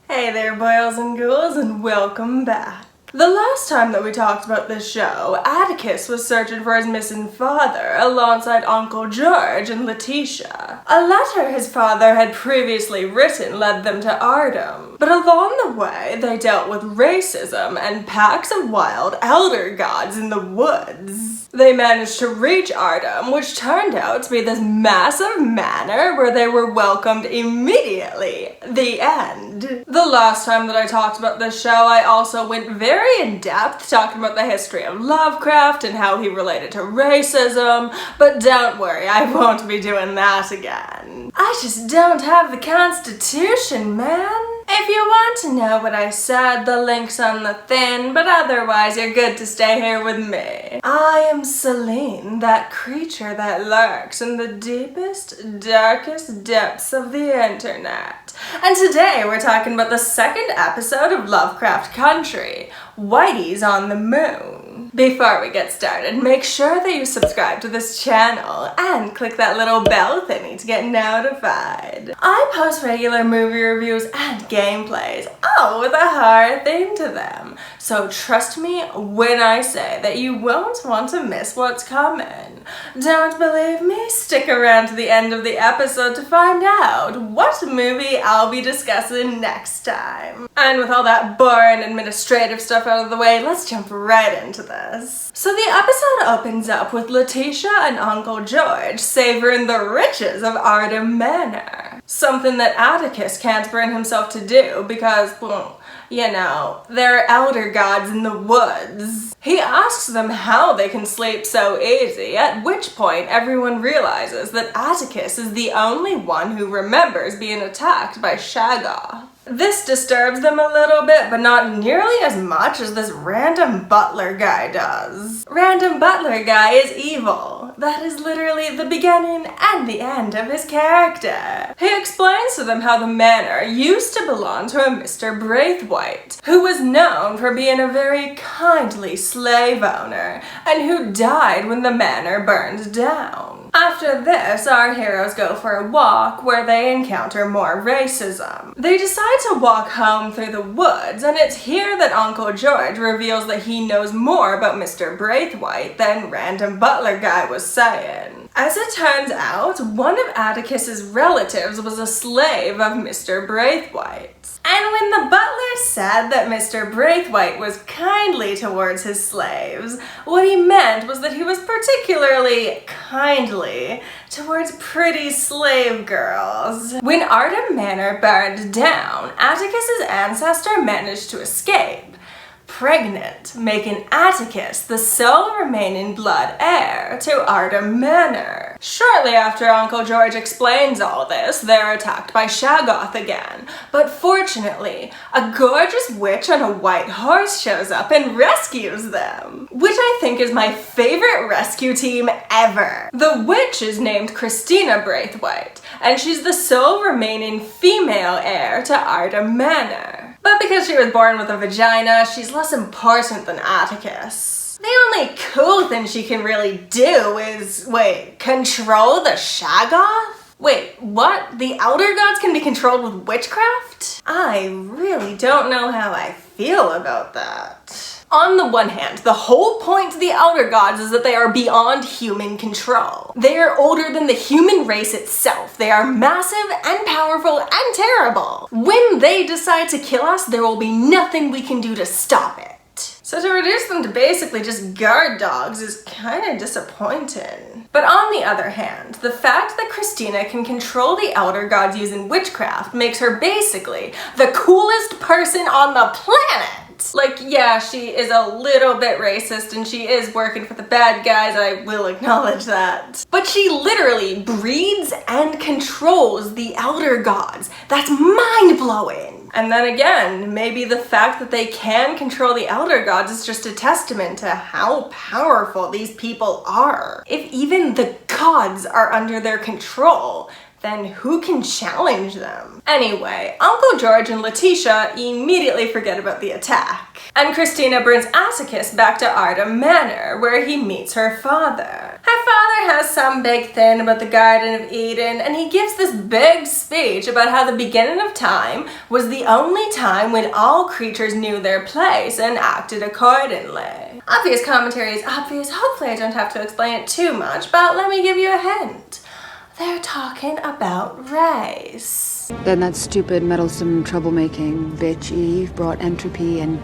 Hey there, boys and ghouls, and welcome back. The last time that we talked about this show, Atticus was searching for his missing father alongside Uncle George and Letitia. A letter his father had previously written led them to Ardham, but along the way they dealt with racism and packs of wild elder gods in the woods. They managed to reach Ardham, which turned out to be this massive manor where they were welcomed immediately. The end. The last time that I talked about this show, I also went very in-depth talking about the history of Lovecraft and how he related to racism, but don't worry, I won't be doing that again. I just don't have the constitution, man. If you want to know what I said, the link's on the thing, but otherwise you're good to stay here with me. I am Celine, that creature that lurks in the deepest, darkest depths of the internet. And today we're talking about the second episode of Lovecraft Country, Whitey's on the Moon. Before we get started, make sure that you subscribe to this channel and click that little bell thingy to get notified. I post regular movie reviews and gameplays, all with a horror theme to them. So trust me when I say that you won't want to miss what's coming. Don't believe me? Stick around to the end of the episode to find out what movie I'll be discussing next time. And with all that boring administrative stuff out of the way, let's jump right into this. So the episode opens up with Letitia and Uncle George savoring the riches of Ardham Manor. Something that Atticus can't bring himself to do because, well, you know, there are elder gods in the woods. He asks them how they can sleep so easy, at which point everyone realizes that Atticus is the only one who remembers being attacked by Shaggoth. This disturbs them a little bit, but not nearly as much as this random butler guy does. Random butler guy is evil. That is literally the beginning and the end of his character. He explains to them how the manor used to belong to a Mr. Braithwaite, who was known for being a very kindly slave owner, and who died when the manor burned down. After this, our heroes go for a walk where they encounter more racism. They decide to walk home through the woods, and it's here that Uncle George reveals that he knows more about Mr. Braithwaite than random butler guy was saying. As it turns out, one of Atticus's relatives was a slave of Mr. Braithwaite's. And when the butler said that Mr. Braithwaite was kindly towards his slaves, what he meant was that he was particularly kindly towards pretty slave girls. When Ardham Manor burned down, Atticus's ancestor managed to escape, pregnant, making Atticus the sole remaining blood heir to Ardham Manor. Shortly after Uncle George explains all this, they're attacked by Shaggoth again, but fortunately, a gorgeous witch on a white horse shows up and rescues them, which I think is my favorite rescue team ever. The witch is named Christina Braithwaite, and she's the sole remaining female heir to Ardham Manor. But because she was born with a vagina, she's less important than Atticus. The only cool thing she can really do is, control the Shaggoth? Wait, what? The Elder Gods can be controlled with witchcraft? I really don't know how I feel about that. On the one hand, the whole point of the Elder Gods is that they are beyond human control. They are older than the human race itself. They are massive and powerful and terrible. When they decide to kill us, there will be nothing we can do to stop it. So to reduce them to basically just guard dogs is kind of disappointing. But on the other hand, the fact that Christina can control the Elder Gods using witchcraft makes her basically the coolest person on the planet. Like, yeah, she is a little bit racist and she is working for the bad guys, I will acknowledge that. But she literally breeds and controls the Elder Gods. That's mind-blowing. And then again, maybe the fact that they can control the Elder Gods is just a testament to how powerful these people are. If even the gods are under their control, then who can challenge them? Anyway, Uncle George and Letitia immediately forget about the attack. And Christina brings Atticus back to Ardham Manor, where he meets her father. Her father has some big thing about the Garden of Eden, and he gives this big speech about how the beginning of time was the only time when all creatures knew their place and acted accordingly. Obvious commentary is obvious. Hopefully I don't have to explain it too much, but let me give you a hint. They're talking about race. Then that stupid, meddlesome, troublemaking bitch Eve brought entropy and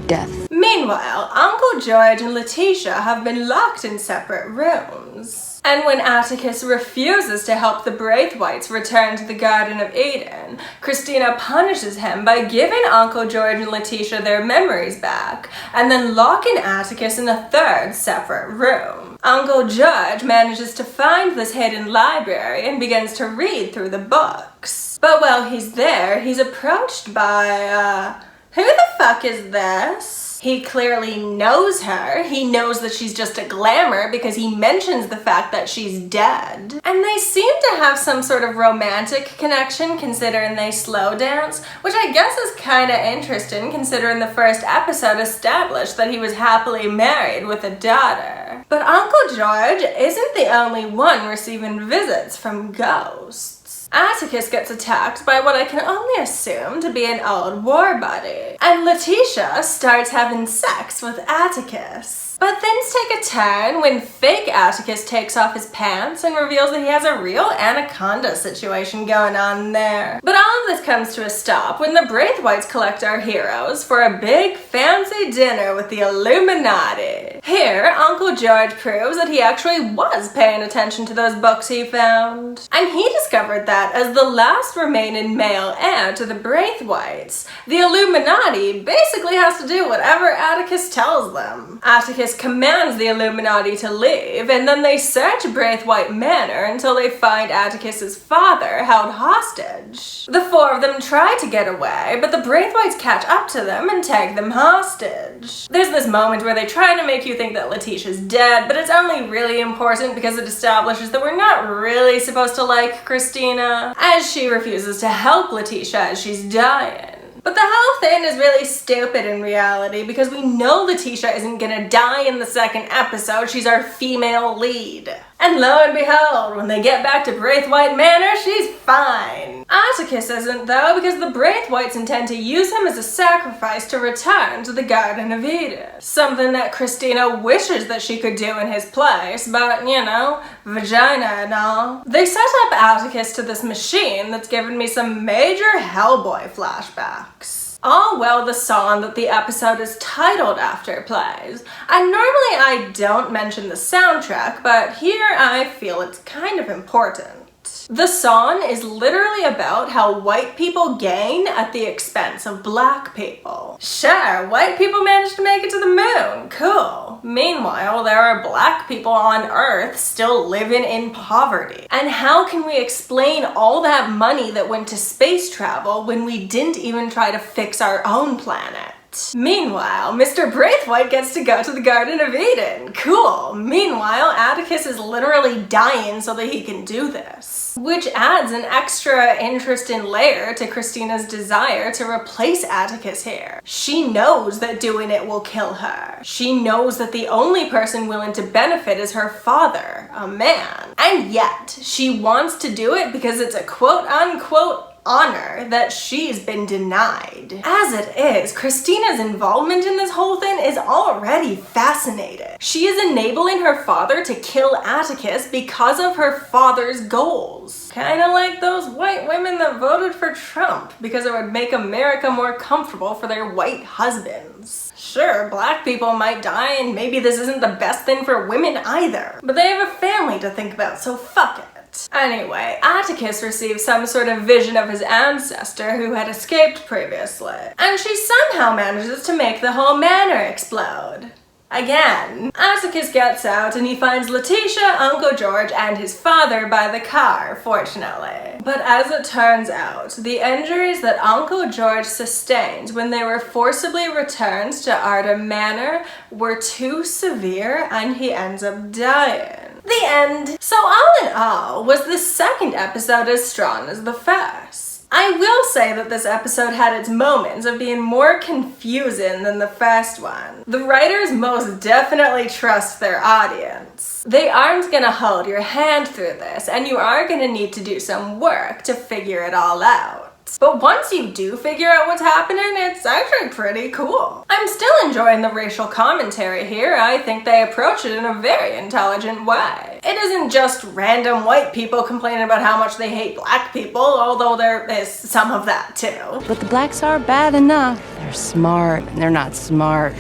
death. Meanwhile, Uncle George and Letitia have been locked in separate rooms. And when Atticus refuses to help the Braithwaites return to the Garden of Eden, Christina punishes him by giving Uncle George and Letitia their memories back, and then locking Atticus in a third separate room. Uncle George manages to find this hidden library and begins to read through the books. But while he's there, he's approached by, who the fuck is this? He clearly knows her. He knows that she's just a glamour because he mentions the fact that she's dead. And they seem to have some sort of romantic connection considering they slow dance, which I guess is kinda interesting considering the first episode established that he was happily married with a daughter. But Uncle George isn't the only one receiving visits from ghosts. Atticus gets attacked by what I can only assume to be an old war buddy, and Letitia starts having sex with Atticus. But things take a turn when fake Atticus takes off his pants and reveals that he has a real anaconda situation going on there. But all of this comes to a stop when the Braithwaites collect our heroes for a big fancy dinner with the Illuminati. Here, Uncle George proves that he actually was paying attention to those books he found. And he discovered that as the last remaining male heir to the Braithwaites, the Illuminati basically has to do whatever Atticus tells them. Atticus commands the Illuminati to leave, and then they search Braithwaite Manor until they find Atticus's father held hostage. The four of them try to get away, but the Braithwaites catch up to them and take them hostage. There's this moment where they try to make you think that Letitia's dead, but it's only really important because it establishes that we're not really supposed to like Christina, as she refuses to help Letitia as she's dying. But the whole thing is really stupid in reality because we know Letitia isn't gonna die in the second episode. She's our female lead. And lo and behold, when they get back to Braithwaite Manor, she's fine. Atticus isn't though, because the Braithwaites intend to use him as a sacrifice to return to the Garden of Eden. Something that Christina wishes that she could do in his place, but you know, vagina and all. They set up Atticus to this machine that's given me some major Hellboy flashbacks. All well, the song that the episode is titled after plays. And normally I don't mention the soundtrack, but here I feel it's kind of important. The song is literally about how white people gain at the expense of black people. Sure, white people managed to make it to the moon, cool. Meanwhile, there are black people on Earth still living in poverty. And how can we explain all that money that went to space travel when we didn't even try to fix our own planet? Meanwhile, Mr. Braithwaite gets to go to the Garden of Eden. Cool. Meanwhile, Atticus is literally dying so that he can do this. Which adds an extra interesting layer to Christina's desire to replace Atticus here. She knows that doing it will kill her. She knows that the only person willing to benefit is her father, a man. And yet, she wants to do it because it's a quote-unquote honor that she's been denied. As it is, Christina's involvement in this whole thing is already fascinating. She is enabling her father to kill Atticus because of her father's goals. Kinda like those white women that voted for Trump because it would make America more comfortable for their white husbands. Sure, black people might die and maybe this isn't the best thing for women either, but they have a family to think about, so fuck it. Anyway, Atticus receives some sort of vision of his ancestor who had escaped previously, and she somehow manages to make the whole manor explode. Again, Atticus gets out and he finds Letitia, Uncle George, and his father by the car, fortunately. But as it turns out, the injuries that Uncle George sustained when they were forcibly returned to Arden Manor were too severe and he ends up dying. The end. So all in all, was the second episode as strong as the first? I will say that this episode had its moments of being more confusing than the first one. The writers most definitely trust their audience. They aren't gonna hold your hand through this, and you are gonna need to do some work to figure it all out. But once you do figure out what's happening, it's actually pretty cool. I'm still enjoying the racial commentary here. I think they approach it in a very intelligent way. It isn't just random white people complaining about how much they hate black people, although there is some of that too. But the blacks are bad enough. They're smart, and they're not smart.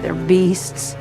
They're beasts.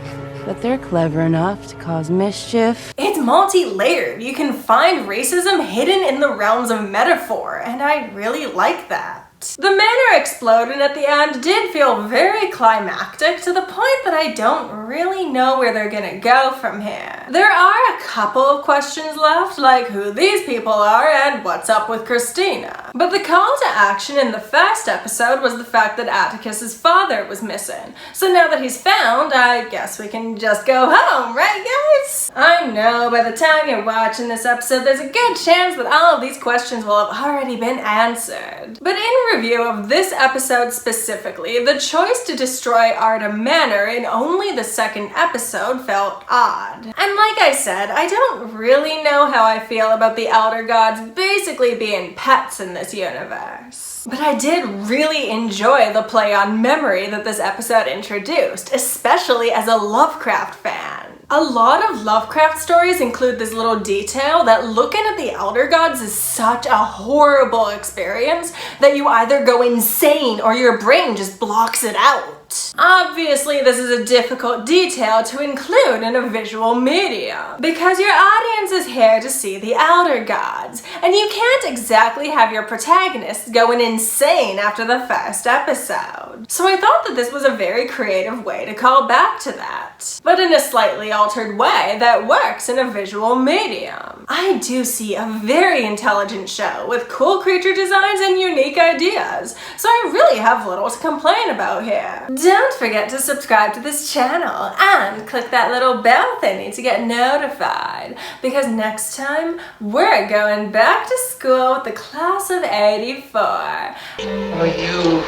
But they're clever enough to cause mischief. It's multi-layered. You can find racism hidden in the realms of metaphor, and I really like that. The manor exploding at the end did feel very climactic, to the point that I don't really know where they're gonna go from here. There are a couple of questions left, like who these people are and what's up with Christina. But the call to action in the first episode was the fact that Atticus's father was missing. So now that he's found, I guess we can just go home, right guys? I know by the time you're watching this episode, there's a good chance that all of these questions will have already been answered. But in review of this episode specifically, the choice to destroy Arda Manor in only the second episode felt odd. And like I said, I don't really know how I feel about the Elder Gods basically being pets in this universe. But I did really enjoy the play on memory that this episode introduced, especially as a Lovecraft fan. A lot of Lovecraft stories include this little detail that looking at the Elder Gods is such a horrible experience that you either go insane or your brain just blocks it out. Obviously, this is a difficult detail to include in a visual medium because your audience is here to see the Elder Gods, and you can't exactly have your protagonists going insane after the first episode. So I thought that this was a very creative way to call back to that, but in a slightly altered way that works in a visual medium. I do see a very intelligent show with cool creature designs and unique ideas, so I really have little to complain about here. Don't forget to subscribe to this channel and click that little bell thingy to get notified, because next time we're going back to school with the class of '84. You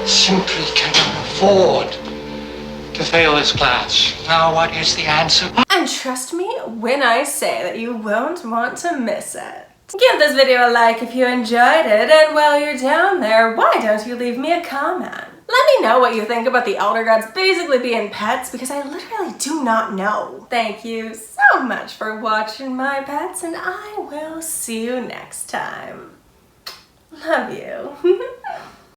simply cannot afford to fail this class. Now what is the answer? And trust me when I say that you won't want to miss it. Give this video a like if you enjoyed it, and while you're down there, why don't you leave me a comment? Let me know what you think about the Elder Gods basically being pets, because I literally do not know. Thank you so much for watching, my pets, and I will see you next time. Love you.